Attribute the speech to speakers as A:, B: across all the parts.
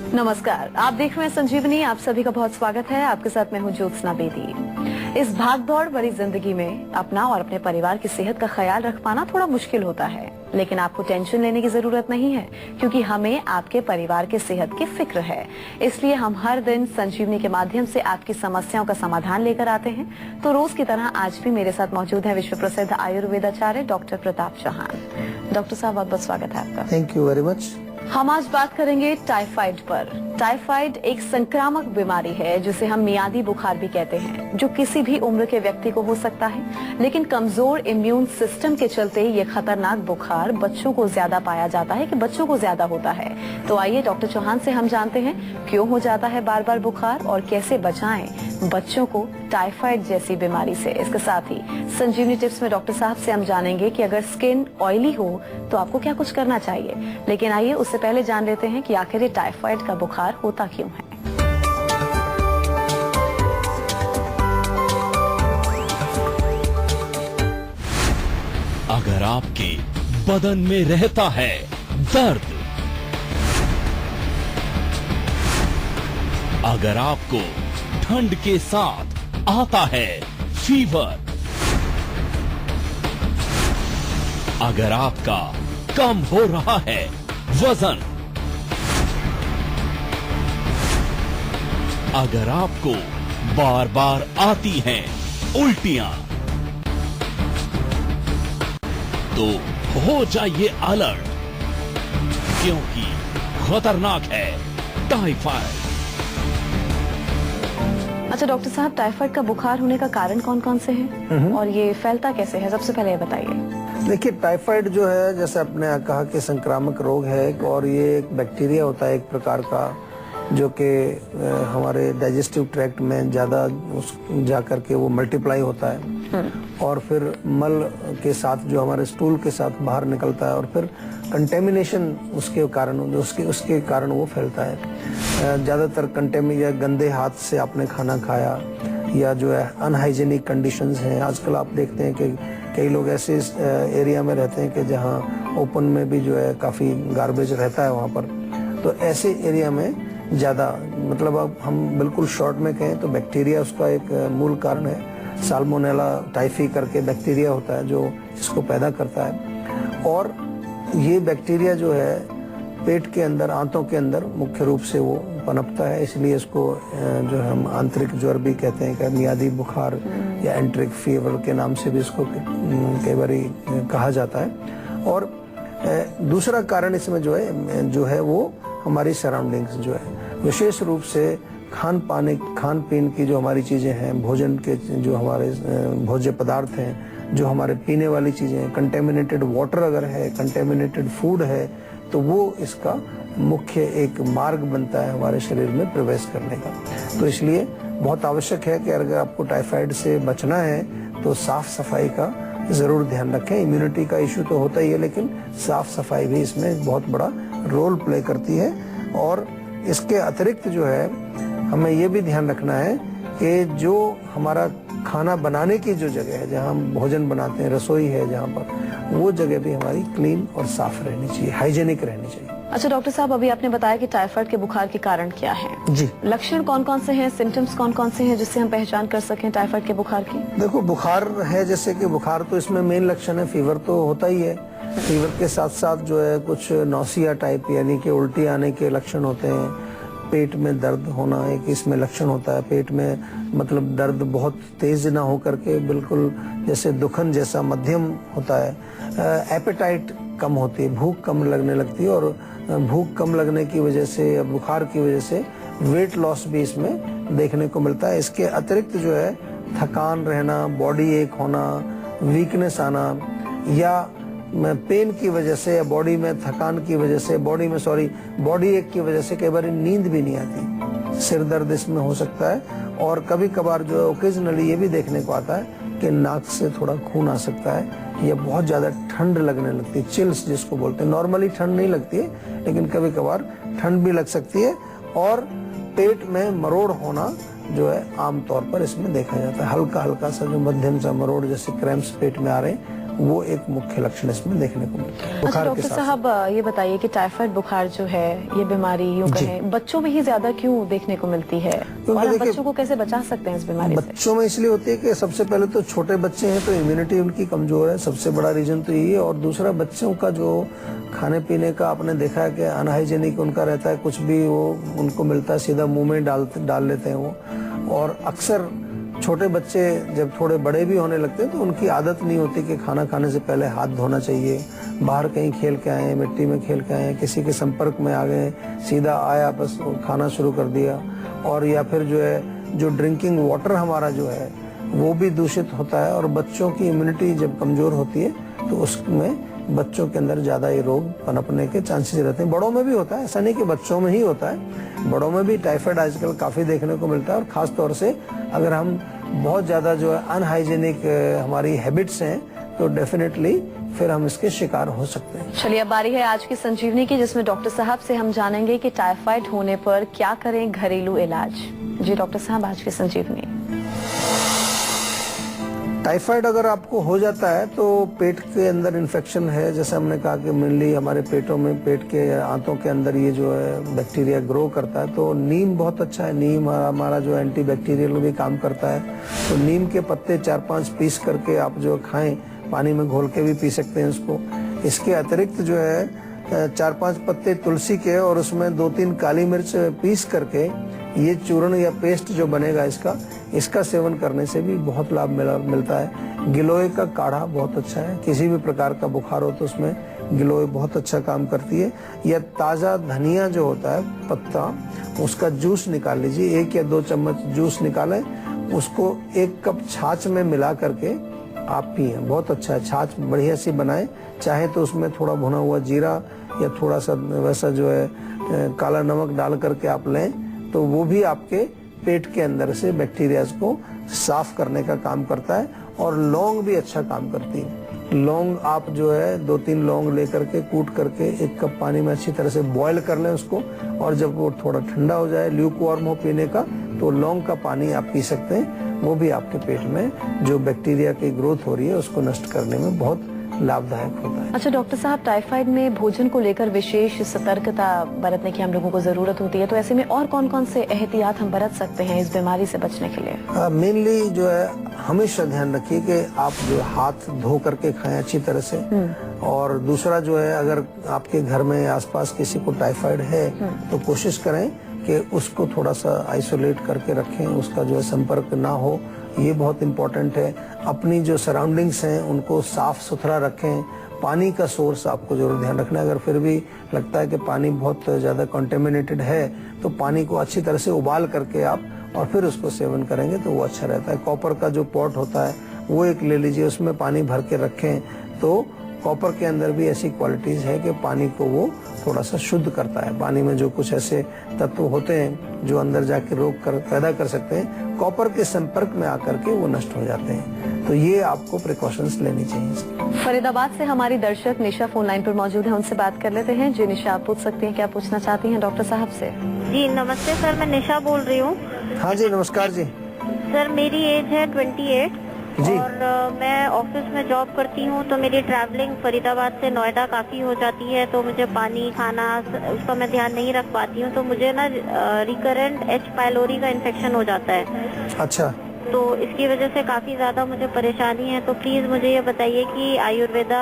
A: नमस्कार, आप देख रहे हैं संजीवनी। आप सभी का बहुत स्वागत है। आपके साथ मैं हूं ज्योत्सना बेदी। इस भागदौड़ भरी जिंदगी में अपना और अपने परिवार की सेहत का ख्याल रख पाना थोड़ा मुश्किल होता है, लेकिन आपको टेंशन लेने की जरूरत नहीं है, क्योंकि हमें आपके परिवार के सेहत की फिक्र है। इसलिए हम हर दिन संजीवनी के माध्यम से आपकी समस्याओं का समाधान लेकर आते हैं। तो रोज की तरह आज भी मेरे साथ मौजूद है विश्व प्रसिद्ध आयुर्वेदाचार्य डॉक्टर प्रताप चौहान। डॉक्टर साहब, बहुत बहुत स्वागत है आपका।
B: Thank you very much.
A: हम आज बात करेंगे टाइफाइड पर। टाइफाइड एक संक्रामक बीमारी है जिसे हम मियादी बुखार भी कहते हैं, जो किसी भी उम्र के व्यक्ति को हो सकता है, लेकिन कमजोर इम्यून सिस्टम के चलते ये खतरनाक बुखार बच्चों को ज्यादा पाया जाता है कि बच्चों को ज्यादा होता है। तो आइए डॉक्टर चौहान से हम जानते हैं क्यों हो जाता है बार बार बुखार और कैसे बचाएं बच्चों को टाइफाइड जैसी बीमारी से। इसके साथ ही संजीवनी टिप्स में डॉक्टर साहब से हम जानेंगे कि अगर स्किन ऑयली हो तो आपको क्या कुछ करना चाहिए। लेकिन आइए उससे पहले जान लेते हैं कि आखिर ये टाइफाइड का बुखार होता क्यों है।
C: अगर आपके बदन में रहता है दर्द, अगर आपको ठंड के साथ आता है फीवर, अगर आपका कम हो रहा है वजन, अगर आपको बार बार आती हैं उल्टियां, तो हो जाइए अलर्ट, क्योंकि खतरनाक है टाइफाइड।
A: अच्छा डॉक्टर साहब, टाइफाइड का बुखार होने का कारण कौन कौन से हैं और ये फैलता कैसे है, सबसे पहले ये बताइए।
B: देखिए, टाइफाइड जो है, जैसे आपने कहा कि संक्रामक रोग है और ये एक बैक्टीरिया होता है एक प्रकार का, जो कि हमारे डाइजेस्टिव ट्रैक्ट में ज़्यादा जा करके वो मल्टीप्लाई होता है और फिर मल के साथ जो हमारे स्टूल के साथ बाहर निकलता है और फिर कंटेमिनेशन उसके कारण वो फैलता है। ज़्यादातर या गंदे हाथ से आपने खाना खाया या जो है अनहाइजेनिक कंडीशंस हैं। आजकल आप देखते हैं कि कई लोग ऐसे एरिया में रहते हैं कि जहाँ ओपन में भी जो है काफ़ी गार्बेज रहता है वहाँ पर, तो ऐसे एरिया में ज़्यादा, मतलब अब हम बिल्कुल शॉर्ट में कहें तो बैक्टीरिया उसका एक मूल कारण है। साल्मोनेला टाइफी करके बैक्टीरिया होता है जो इसको पैदा करता है, और ये बैक्टीरिया जो है पेट के अंदर, आंतों के अंदर मुख्य रूप से वो पनपता है। इसलिए इसको जो हम आंतरिक ज्वर भी कहते हैं, कि मियादी बुखार या एंट्रिक फीवर के नाम से भी इसको कई बार कहा जाता है। और दूसरा कारण इसमें जो है वो हमारी सराउंडिंग्स जो है, विशेष रूप से खान पीन की जो हमारी चीज़ें हैं, भोजन के जो हमारे भोज्य पदार्थ हैं, जो हमारे पीने वाली चीज़ें हैं, कंटेमिनेटेड वाटर अगर है, कंटेमिनेटेड फूड है, तो वो इसका मुख्य एक मार्ग बनता है हमारे शरीर में प्रवेश करने का। तो इसलिए बहुत आवश्यक है कि अगर आपको टाइफाइड से बचना है तो साफ सफाई का ज़रूर ध्यान रखें। इम्यूनिटी का इशू तो होता ही है, लेकिन साफ सफाई भी इसमें बहुत बड़ा रोल प्ले करती है। और इसके अतिरिक्त जो है हमें ये भी ध्यान रखना है कि जो हमारा खाना बनाने की जो जगह है, जहाँ हम भोजन बनाते हैं, रसोई है जहाँ पर, वो जगह भी हमारी क्लीन और साफ रहनी चाहिए, हाइजेनिक रहनी चाहिए।
A: अच्छा डॉक्टर साहब, अभी आपने बताया कि टाइफाइड के बुखार के कारण क्या है
B: जी,
A: लक्षण कौन कौन से हैं, सिम्टम्स कौन कौन से हैं जिससे हम पहचान कर सकें टाइफाइड के बुखार की।
B: देखो, बुखार है, जैसे कि बुखार तो इसमें मेन लक्षण है, फीवर तो होता ही है। फीवर के साथ साथ जो है कुछ नौसिया टाइप यानी कि उल्टी आने के लक्षण होते हैं। पेट में दर्द होना एक इसमें लक्षण होता है। पेट में मतलब दर्द बहुत तेज ना हो करके बिल्कुल जैसे दुखन जैसा मध्यम होता है। एपेटाइट कम होती है, भूख कम लगने लगती है, और भूख कम लगने की वजह से या बुखार की वजह से वेट लॉस भी इसमें देखने को मिलता है। इसके अतिरिक्त जो है थकान रहना, बॉडी एक होना, वीकनेस आना, या पेन की वजह से या बॉडी में थकान की वजह से, बॉडी एक की वजह से कई बार नींद भी नहीं आती, सिर दर्द इसमें हो सकता है। और कभी कभार जो है ओकेजनली ये भी देखने को आता है कि नाक से थोड़ा खून आ सकता है, या बहुत ज्यादा ठंड लगने लगती है, चिल्स जिसको बोलते हैं। नॉर्मली ठंड नहीं लगती है, लेकिन कभी कभार ठंड भी लग सकती है। और पेट में मरोड़ होना जो है आमतौर पर इसमें देखा जाता है। हल्का हल्का सा जो मध्यम सा मरोड़, जैसे क्रैम्प्स पेट में आ रहे हैं, वो एक मुख्य लक्षण इसमें देखने को मिलता है।
A: अच्छा
B: बुखार के
A: डॉक्टर
B: साथ
A: साहब, ये बताइए कि टाइफाइड बुखार जो है, ये बीमारी यूं
B: जी।
A: कहें बच्चों में ही ज्यादा क्यों देखने को मिलती है, और हम
B: देखिए,
A: बच्चों को कैसे बचा सकते हैं इस बीमारी से?
B: बच्चों में इसलिए होती है कि सबसे पहले तो छोटे बच्चे हैं तो इम्यूनिटी उनकी कमजोर है, सबसे बड़ा रीजन तो यही है। और दूसरा, बच्चों का जो खाने पीने का आपने देखा है कि अनहाइजेनिक उनका रहता है, कुछ भी वो उनको मिलता है सीधा मुंह में डाल लेते हैं वो। और अक्सर छोटे बच्चे जब थोड़े बड़े भी होने लगते हैं तो उनकी आदत नहीं होती कि खाना खाने से पहले हाथ धोना चाहिए। बाहर कहीं खेल के आए, मिट्टी में खेल के आए, किसी के संपर्क में आ गए, सीधा आया बस खाना शुरू कर दिया। और या फिर जो है जो ड्रिंकिंग वाटर हमारा जो है वो भी दूषित होता है। और बच्चों की इम्यूनिटी जब कमजोर होती है तो उसमें बच्चों के अंदर ज्यादा ये रोग पनपने के चांसेस रहते हैं। बड़ों में भी होता है, ऐसा नहीं कि बच्चों में ही होता है, बड़ों में भी टाइफाइड आजकल काफी देखने को मिलता है। और खास तौर से अगर हम बहुत ज्यादा जो है अनहाइजेनिक हमारी हैबिट्स हैं तो डेफिनेटली फिर हम इसके शिकार हो सकते हैं।
A: चलिए, अब बारी है आज की संजीवनी की, जिसमें डॉक्टर साहब से हम जानेंगे कि टाइफाइड होने पर क्या करें घरेलू इलाज। जी डॉक्टर साहब, आज की संजीवनी।
B: टाइफाइड अगर आपको हो जाता है तो पेट के अंदर इन्फेक्शन है, जैसे हमने कहा कि मेनली हमारे पेटों में, पेट के आंतों के अंदर ये जो है बैक्टीरिया ग्रो करता है। तो नीम बहुत अच्छा है, नीम हमारा जो एंटी बैक्टीरियल भी काम करता है। तो नीम के पत्ते 4-5 पीस करके आप जो खाएं, पानी में घोल के भी पी सकते हैं इसको। इसके अतिरिक्त जो है 4-5 पत्ते तुलसी के और उसमें 2-3 काली मिर्च पीस करके ये चूर्ण या पेस्ट जो बनेगा इसका सेवन करने से भी बहुत लाभ मिलता है। गिलोय का काढ़ा बहुत अच्छा है, किसी भी प्रकार का बुखार हो तो उसमें गिलोय बहुत अच्छा काम करती है। या ताजा धनिया जो होता है पत्ता, उसका जूस निकाल लीजिए, 1 या 2 चम्मच जूस निकालें, उसको 1 कप छाछ में मिला करके आप पिए, बहुत अच्छा है। छाछ बढ़िया सी बनाएं, चाहे तो उसमें थोड़ा भुना हुआ जीरा या थोड़ा सा वैसा जो है काला नमक डाल करके आप लें, तो वो भी आपके पेट के अंदर से बैक्टीरिया को साफ करने का काम करता है। और लौंग भी अच्छा काम करती है। लौंग आप जो है 2-3 लौंग लेकर के कूट करके 1 कप पानी में अच्छी तरह से बॉईल कर लें उसको, और जब वो थोड़ा ठंडा हो जाए, ल्यूकवार्म हो पीने का, तो लौंग का पानी आप पी सकते हैं। वो भी आपके पेट में जो बैक्टीरिया की ग्रोथ हो रही है उसको नष्ट करने में बहुत लाभदायक होता है।
A: अच्छा डॉक्टर साहब, टाइफाइड में भोजन को लेकर विशेष सतर्कता बरतने की हम लोगों को जरूरत होती है, तो ऐसे में और कौन-कौन से एहतियात हम बरत सकते हैं इस बीमारी से बचने के लिए?
B: मेनली जो है हमेशा ध्यान रखिए कि आप जो हाथ धो करके खाएं अच्छी तरह से। और दूसरा जो है, अगर आपके घर में आसपास किसी को टाइफाइड है तो कोशिश करें कि उसको थोड़ा सा आइसोलेट करके रखें, उसका जो है संपर्क ना हो, ये बहुत इम्पोर्टेंट है। अपनी जो सराउंडिंग्स हैं उनको साफ सुथरा रखें। पानी का सोर्स आपको जरूर ध्यान रखना है। अगर फिर भी लगता है कि पानी बहुत ज्यादा कंटेमिनेटेड है तो पानी को अच्छी तरह से उबाल करके आप और फिर उसको सेवन करेंगे तो वो अच्छा रहता है। कॉपर का जो पॉट होता है वो एक ले लीजिए, उसमें पानी भर के रखें। तो कॉपर के अंदर भी ऐसी क्वालिटीज है कि पानी को वो थोड़ा सा शुद्ध करता है। पानी में जो कुछ ऐसे तत्व होते हैं जो अंदर जाके रोग पैदा कर सकते हैं, कॉपर के संपर्क में आकर के वो नष्ट हो जाते हैं। तो ये आपको प्रिकॉशंस लेनी चाहिए।
A: फरीदाबाद से हमारी दर्शक निशा फोन लाइन पर मौजूद है, उनसे बात कर लेते हैं। जी निशा, आप पूछ सकती हैं, क्या पूछना चाहती हैं डॉक्टर साहब से?
D: जी नमस्ते सर, मैं निशा बोल रही हूँ।
B: हाँ जी, नमस्कार जी।
D: सर मेरी एज है 28
B: जी।
D: और मैं ऑफिस में जॉब करती हूँ, तो मेरी ट्रैवलिंग फरीदाबाद से नोएडा काफी हो जाती है, तो मुझे पानी खाना उसका मैं ध्यान नहीं रख पाती हूँ, तो मुझे ना रिकरेंट एच पाइलोरी का इन्फेक्शन हो जाता है।
B: अच्छा।
D: तो इसकी वजह से काफी ज्यादा मुझे परेशानी है। तो प्लीज मुझे ये बताइए कि आयुर्वेदा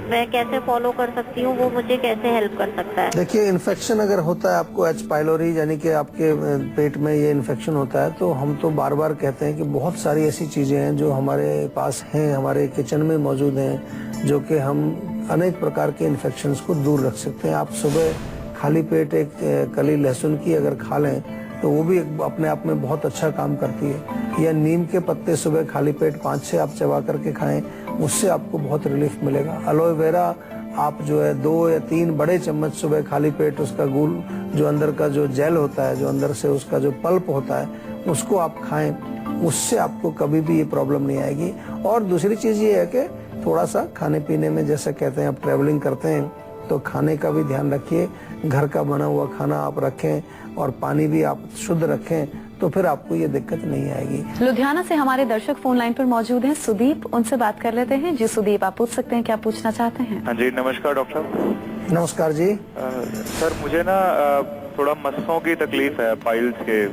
D: मैं कैसे फॉलो कर सकती हूँ, वो मुझे कैसे हेल्प कर सकता है?
B: देखिए, इन्फेक्शन अगर होता है आपको एच पाइलोरी यानी कि आपके पेट में ये इन्फेक्शन होता है, तो हम तो बार बार कहते हैं कि बहुत सारी ऐसी चीजें हैं जो हमारे पास हैं, हमारे किचन में मौजूद हैं, जो कि हम अनेक प्रकार के इन्फेक्शंस को दूर रख सकते हैं। आप सुबह खाली पेट एक कली लहसुन की अगर खा लें तो वो भी अपने आप में बहुत अच्छा काम करती है। या नीम के पत्ते सुबह खाली पेट 5-6 आप चबा करके खाएं, उससे आपको बहुत रिलीफ मिलेगा। एलोए वेरा आप जो है 2 या 3 बड़े चम्मच सुबह खाली पेट उसका गूल जो अंदर का जो जेल होता है, जो अंदर से उसका जो पल्प होता है, उसको आप खाएं, उससे आपको कभी भी ये प्रॉब्लम नहीं आएगी। और दूसरी चीज ये है कि थोड़ा सा खाने पीने में, जैसे कहते हैं आप ट्रेवलिंग करते हैं तो खाने का भी ध्यान रखिए। घर का बना हुआ खाना आप रखें और पानी भी आप शुद्ध रखें, तो फिर आपको ये दिक्कत नहीं आएगी।
A: लुधियाना से हमारे दर्शक फोन लाइन पर मौजूद हैं सुदीप, उनसे बात कर लेते हैं। जी सुदीप, आप पूछ सकते हैं, क्या पूछना चाहते हैं?
E: हाँ जी, नमस्कार डॉक्टर साहब।
B: नमस्कार जी।
E: सर मुझे ना थोड़ा मस्सों की तकलीफ है, पाइल्स के।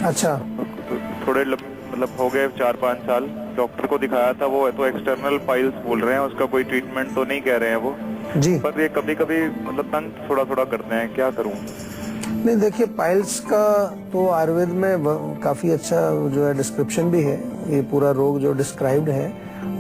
B: अच्छा।
E: थोड़े मतलब हो गए 4-5 साल, डॉक्टर को दिखाया था, वो तो एक्सटर्नल पाइल्स बोल रहे हैं, उसका कोई ट्रीटमेंट तो नहीं कह रहे हैं वो
B: जी।
E: पर ये कभी कभी मतलब तंग थोड़ा थोड़ा करते हैं, क्या करूं?
B: नहीं देखिए, पाइल्स का तो आयुर्वेद में काफी अच्छा जो है डिस्क्रिप्शन भी है, ये पूरा रोग जो डिस्क्राइब्ड है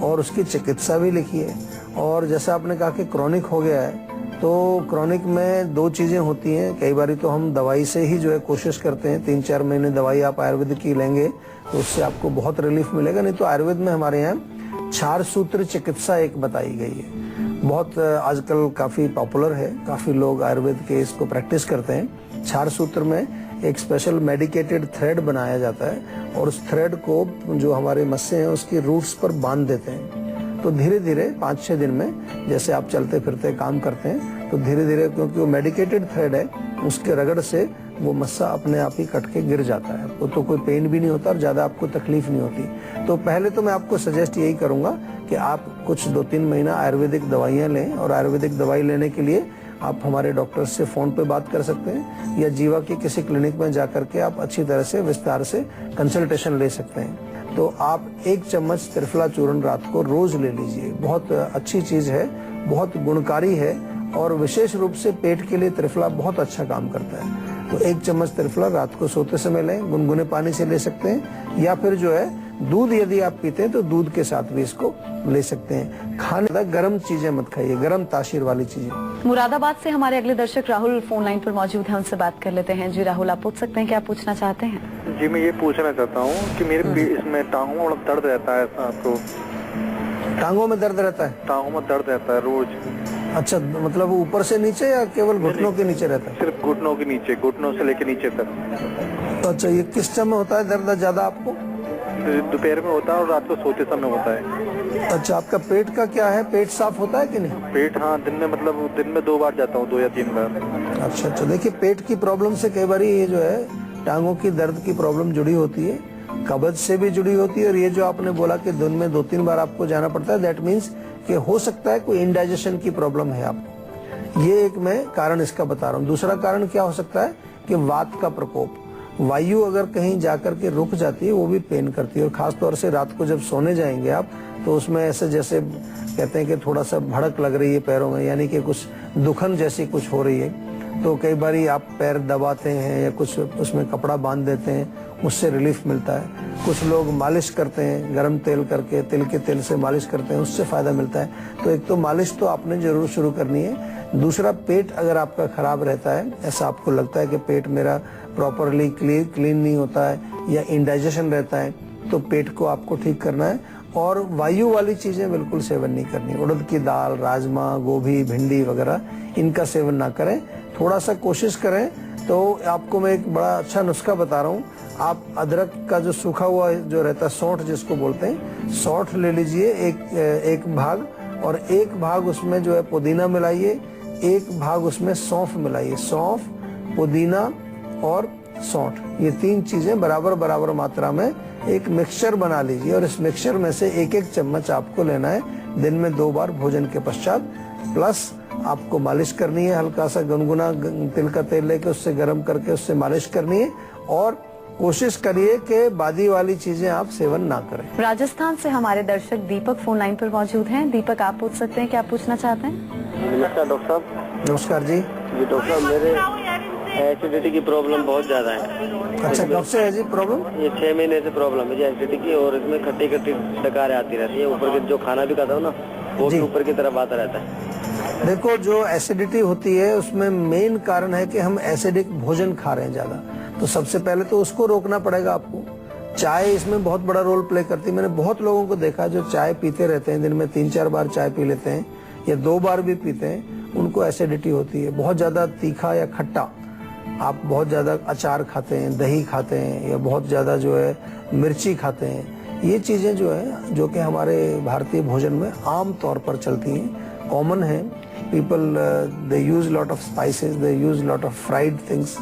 B: और उसकी चिकित्सा भी लिखी है। और जैसा आपने कहा कि क्रॉनिक हो गया है, तो क्रॉनिक में 2 चीजें होती हैं। कई बार तो हम दवाई से ही जो है कोशिश करते हैं, 3-4 महीने दवाई आप आयुर्वेदिक की लेंगे तो उससे आपको बहुत रिलीफ मिलेगा। नहीं तो आयुर्वेद में हमारे यहाँ 4 सूत्र चिकित्सा एक बताई गई है, बहुत आजकल काफी पॉपुलर है, काफी लोग आयुर्वेद के इसको प्रैक्टिस करते हैं। 4 सूत्र में एक स्पेशल मेडिकेटेड थ्रेड बनाया जाता है और उस थ्रेड को जो हमारे मस्से हैं उसकी रूट्स पर बांध देते हैं। तो धीरे धीरे 5-6 दिन में, जैसे आप चलते फिरते काम करते हैं, तो धीरे धीरे, क्योंकि वो मेडिकेटेड थ्रेड है, उसके रगड़ से वो मस्सा अपने आप ही कट के गिर जाता है। आपको तो कोई पेन भी नहीं होता और ज्यादा आपको तकलीफ नहीं होती। तो पहले तो मैं आपको सजेस्ट यही करूंगा कि आप कुछ 2-3 महीना आयुर्वेदिक दवाइयां लें, और आयुर्वेदिक दवाई लेने के लिए आप हमारे डॉक्टर से फोन पे बात कर सकते हैं या जीवा के किसी क्लिनिक में जाकर के आप अच्छी तरह से विस्तार से कंसल्टेशन ले सकते हैं। तो आप 1 चम्मच त्रिफला चूर्ण रात को रोज ले लीजिए, बहुत अच्छी चीज है, बहुत गुणकारी है और विशेष रूप से पेट के लिए त्रिफला बहुत अच्छा काम करता है। तो 1 चम्मच त्रिफला रात को सोते समय लें, गुनगुने पानी से ले सकते हैं, या फिर जो है दूध यदि आप पीते हैं तो दूध के साथ भी इसको ले सकते हैं। खाने गर्म चीजें मत खाइए, गर्म तासीर वाली चीजें।
A: मुरादाबाद से हमारे अगले दर्शक राहुल फोन लाइन पर मौजूद हैं, उनसे बात कर लेते हैं। जी राहुल, आप पूछ सकते हैं, क्या पूछना चाहते हैं?
E: जी मैं ये पूछना चाहता हूँ कि मेरे इसमें टांगों में दर्द रहता है। आपको
B: टांगों में दर्द रहता है?
E: टांगों में दर्द रहता है रोज।
B: अच्छा, मतलब ऊपर से नीचे या केवल घुटनों के नीचे रहता है?
E: सिर्फ घुटनों के नीचे, घुटनों से लेकर नीचे तक।
B: अच्छा, ये किस समय होता है दर्द ज्यादा आपको?
E: दोपहर में होता है और रात को सोते समय होता है।
B: अच्छा, आपका पेट का क्या है, पेट साफ होता है कि नहीं?
E: पेट हाँ, दिन में 2 बार जाता हूँ, 2 या 3 बार।
B: अच्छा, देखिए पेट की प्रॉब्लम से कई बार ये जो है टांगों की दर्द की प्रॉब्लम जुड़ी होती है, कब्ज से भी जुड़ी होती है। और ये जो आपने बोला कि दिन में 2-3 बार आपको जाना पड़ता है, दैट मीन्स कि हो सकता है कोई इंडाइजेशन की प्रॉब्लम है आपको। ये एक मैं कारण इसका बता रहा हूँ। दूसरा कारण क्या हो सकता है कि वात का प्रकोप, वायु अगर कहीं जाकर के रुक जाती है वो भी पेन करती है। और खास तौर से रात को जब सोने जाएंगे आप, तो उसमें ऐसे जैसे कहते हैं कि थोड़ा सा भड़क लग रही है पैरों में, यानी कि कुछ दुखन जैसी कुछ हो रही है। तो कई बार आप पैर दबाते हैं या कुछ उसमें कपड़ा बांध देते हैं, उससे रिलीफ मिलता है। कुछ लोग मालिश करते हैं, गर्म तेल करके, तिल के तेल से मालिश करते हैं, उससे फायदा मिलता है। तो एक तो मालिश तो आपने जरूर शुरू करनी है। दूसरा, पेट अगर आपका खराब रहता है, ऐसा आपको लगता है कि पेट मेरा प्रॉपरली क्लीन नहीं होता है या इंडाइजेशन रहता है, तो पेट को आपको ठीक करना है। और वायु वाली चीजें बिल्कुल सेवन नहीं करनी। उड़द की दाल, राजमा, गोभी, भिंडी वगैरह इनका सेवन ना करें। थोड़ा सा कोशिश करें। तो आपको मैं एक बड़ा अच्छा नुस्खा बता रहा हूँ। आप अदरक का जो सूखा हुआ जो रहता है, सौंठ जिसको बोलते हैं, सौंठ ले लीजिए एक भाग, और 1 भाग उसमें जो है पुदीना मिलाइए, 1 भाग उसमें सौंफ मिलाइए। सौंफ, पुदीना और सौंठ, ये 3 चीजें बराबर मात्रा में एक मिक्सचर बना लीजिए। और इस मिक्सचर में से 1-1 चम्मच आपको लेना है दिन में 2 बार भोजन के पश्चात। प्लस आपको मालिश करनी है, हल्का सा गुनगुना तिल का तेल लेके उससे गर्म करके उससे मालिश करनी है। और कोशिश करिए कि बादी वाली चीजें आप सेवन ना करें।
A: राजस्थान से हमारे दर्शक दीपक फोन लाइन पर मौजूद हैं। दीपक, आप पूछ सकते हैं, क्या पूछना चाहते हैं?
F: नमस्कार डॉक्टर साहब।
B: नमस्कार जी।
F: जी डॉक्टर साहब, मेरे एसिडिटी की प्रॉब्लम बहुत ज्यादा है।
B: अच्छा, कब से है जी प्रॉब्लम?
F: ये 6 महीने से प्रॉब्लम है जी एसिडिटी की, और इसमें खट्टी डकारें आती रहती है। ऊपर के जो खाना भी खाता हूँ ना, वो भी ऊपर की तरफ आता रहता है।
B: देखो, जो एसिडिटी होती है उसमें मेन कारण है कि हम एसिडिक भोजन खा रहे हैं ज्यादा। तो सबसे पहले तो उसको रोकना पड़ेगा आपको। चाय इसमें बहुत बड़ा रोल प्ले करती है। मैंने बहुत लोगों को देखा जो चाय पीते रहते हैं, दिन में 3-4 बार चाय पी लेते हैं या 2 बार भी पीते हैं, उनको एसिडिटी होती है। बहुत ज्यादा तीखा या खट्टा, आप बहुत ज्यादा अचार खाते हैं, दही खाते हैं, या बहुत ज्यादा जो है मिर्ची खाते हैं, ये चीजें जो है, जो कि हमारे भारतीय भोजन में आम तौर पर चलती हैं, कॉमन है। People they use lot of spices, they use lot of fried things.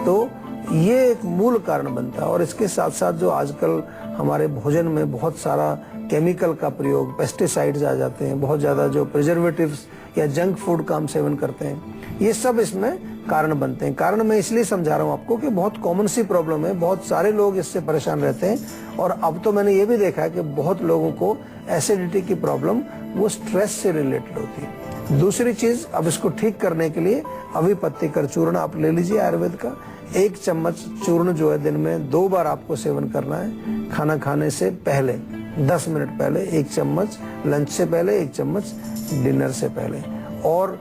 B: तो ये एक मूल कारण बनता है। और इसके साथ साथ जो आजकल हमारे भोजन में बहुत सारा केमिकल का प्रयोग, पेस्टिसाइड्स आ जाते हैं, बहुत ज्यादा जो प्रिजर्वेटिव्स या जंक फूड का हम सेवन करते हैं, ये सब इसमें कारण बनते हैं। कारण मैं इसलिए समझा रहा हूँ आपको कि बहुत कॉमन सी प्रॉब्लम है, बहुत सारे लोग इससे परेशान रहते हैं। और अब तो मैंने ये भी देखा है कि बहुत लोगों को एसिडिटी की प्रॉब्लम वो स्ट्रेस से रिलेटेड होती है। दूसरी चीज, अब इसको ठीक करने के लिए अभिपत्तिकर चूर्ण आप ले लीजिए आयुर्वेद का। 1 चम्मच चूर्ण जो है दिन में 2 बार आपको सेवन करना है। खाना खाने से पहले 10 मिनट पहले 1 चम्मच, लंच से पहले 1 चम्मच, डिनर से पहले। और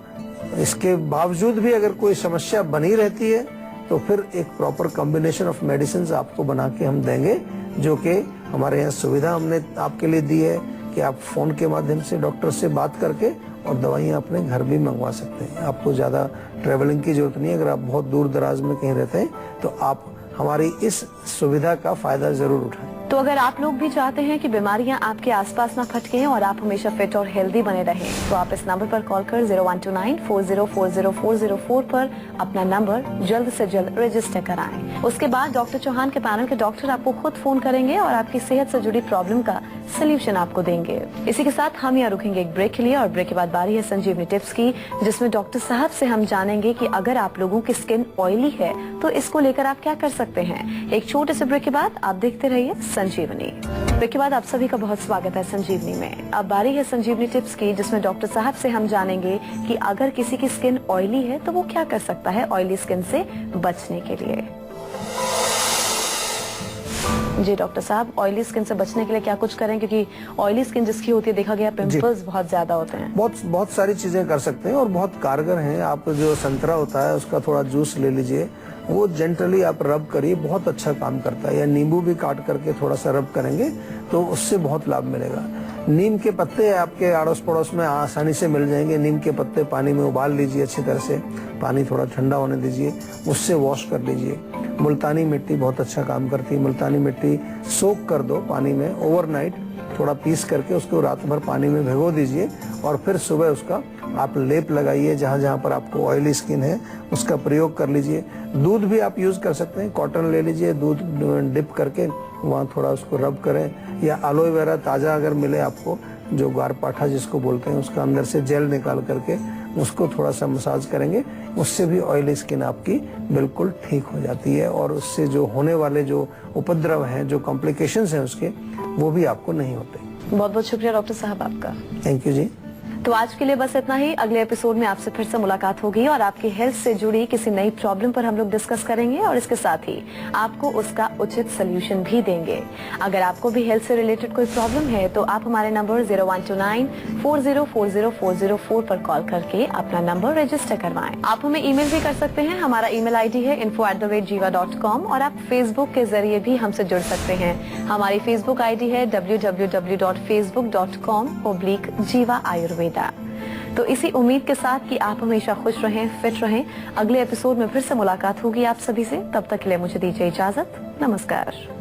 B: इसके बावजूद भी अगर कोई समस्या बनी रहती है तो फिर एक प्रॉपर कॉम्बिनेशन ऑफ मेडिसिन आपको बना के हम देंगे, जो कि हमारे यहाँ सुविधा हमने आपके लिए दी है कि आप फोन के माध्यम से डॉक्टर से बात करके और दवाइयाँ अपने घर भी मंगवा सकते हैं। आपको ज्यादा ट्रेवलिंग की जरूरत नहीं है। अगर आप बहुत दूर दराज में कहीं रहते हैं तो आप हमारी इस सुविधा का फायदा जरूर उठाएं।
A: तो अगर आप लोग भी चाहते हैं कि बीमारियां आपके आसपास ना फटकें और आप हमेशा फिट और हेल्दी बने रहें, तो आप इस नंबर पर कॉल कर 012940400404 पर अपना नंबर जल्द से जल्द रजिस्टर कराएं। उसके बाद डॉक्टर चौहान के पैनल के डॉक्टर आपको खुद फोन करेंगे और आपकी सेहत से जुड़ी प्रॉब्लम का सोल्यूशन आपको देंगे। इसी के साथ हम यहाँ रुकेंगे एक ब्रेक के लिए और ब्रेक के बाद बारी है संजीवनी टिप्स की, जिसमें डॉक्टर साहब से हम जानेंगे कि अगर आप लोगों की स्किन ऑयली है तो इसको लेकर आप क्या कर सकते हैं। एक छोटे से ब्रेक के बाद आप देखते रहिए संजीवनी। ब्रेक के बाद आप सभी का बहुत स्वागत है संजीवनी में। अब बारी है संजीवनी टिप्स की, जिसमें डॉक्टर साहब से हम जानेंगे कि अगर किसी की स्किन ऑयली है तो वो क्या कर सकता है ऑयली स्किन से बचने के लिए। जी डॉक्टर साहब, ऑयली स्किन से बचने के लिए क्या कुछ करें, क्योंकि ऑयली स्किन जिसकी होती है देखा गया पिंपल्स बहुत ज्यादा होते हैं।
B: बहुत सारी चीजें कर सकते हैं और बहुत कारगर हैं। आप जो संतरा होता है उसका थोड़ा जूस ले लीजिए, वो जेंटली आप रब करिए, बहुत अच्छा काम करता है। या नींबू भी काट करके थोड़ा सा रब करेंगे तो उससे बहुत लाभ मिलेगा। नीम के पत्ते आपके आड़ोस पड़ोस में आसानी से मिल जाएंगे। नीम के पत्ते पानी में उबाल लीजिए अच्छी तरह से, पानी थोड़ा ठंडा होने दीजिए, उससे वॉश कर लीजिए। मुल्तानी मिट्टी बहुत अच्छा काम करती है। मुल्तानी मिट्टी सोक कर दो पानी में ओवरनाइट, थोड़ा पीस करके उसको रात भर पानी में भिगो दीजिए और फिर सुबह उसका आप लेप लगाइए। जहाँ जहाँ पर आपको ऑयली स्किन है उसका प्रयोग कर लीजिए। दूध भी आप यूज कर सकते हैं, कॉटन ले लीजिए, दूध डिप करके वहाँ थोड़ा उसको रब करें। या एलोवेरा ताजा अगर मिले आपको, जो ग्वारपाठा जिसको बोलते हैं, उसका अंदर से जेल निकाल करके उसको थोड़ा सा मसाज करेंगे, उससे भी ऑयली स्किन आपकी बिल्कुल ठीक हो जाती है। और उससे जो होने वाले जो उपद्रव हैं, जो कॉम्प्लिकेशंस हैं उसके, वो भी आपको नहीं होते।
A: बहुत बहुत शुक्रिया डॉक्टर साहब आपका।
B: थैंक यू जी।
A: तो आज के लिए बस इतना ही। अगले एपिसोड में आपसे फिर से मुलाकात होगी और आपकी हेल्थ से जुड़ी किसी नई प्रॉब्लम पर हम लोग डिस्कस करेंगे और इसके साथ ही आपको उसका उचित सोल्यूशन भी देंगे। अगर आपको भी हेल्थ से रिलेटेड कोई प्रॉब्लम है तो आप हमारे नंबर 012940404004 पर कॉल करके अपना नंबर रजिस्टर करवाएं। आप हमें ईमेल भी कर सकते हैं। हमारा ईमेल आईडी है info@jiva.com और आप फेसबुक के जरिए भी हमसे जुड़ सकते हैं। हमारी फेसबुक आईडी है www.facebook.com/jiva ayurveda। तो इसी उम्मीद के साथ कि आप हमेशा खुश रहें, फिट रहें, अगले एपिसोड में फिर से मुलाकात होगी आप सभी से। तब तक के लिए मुझे दीजिए इजाजत। नमस्कार।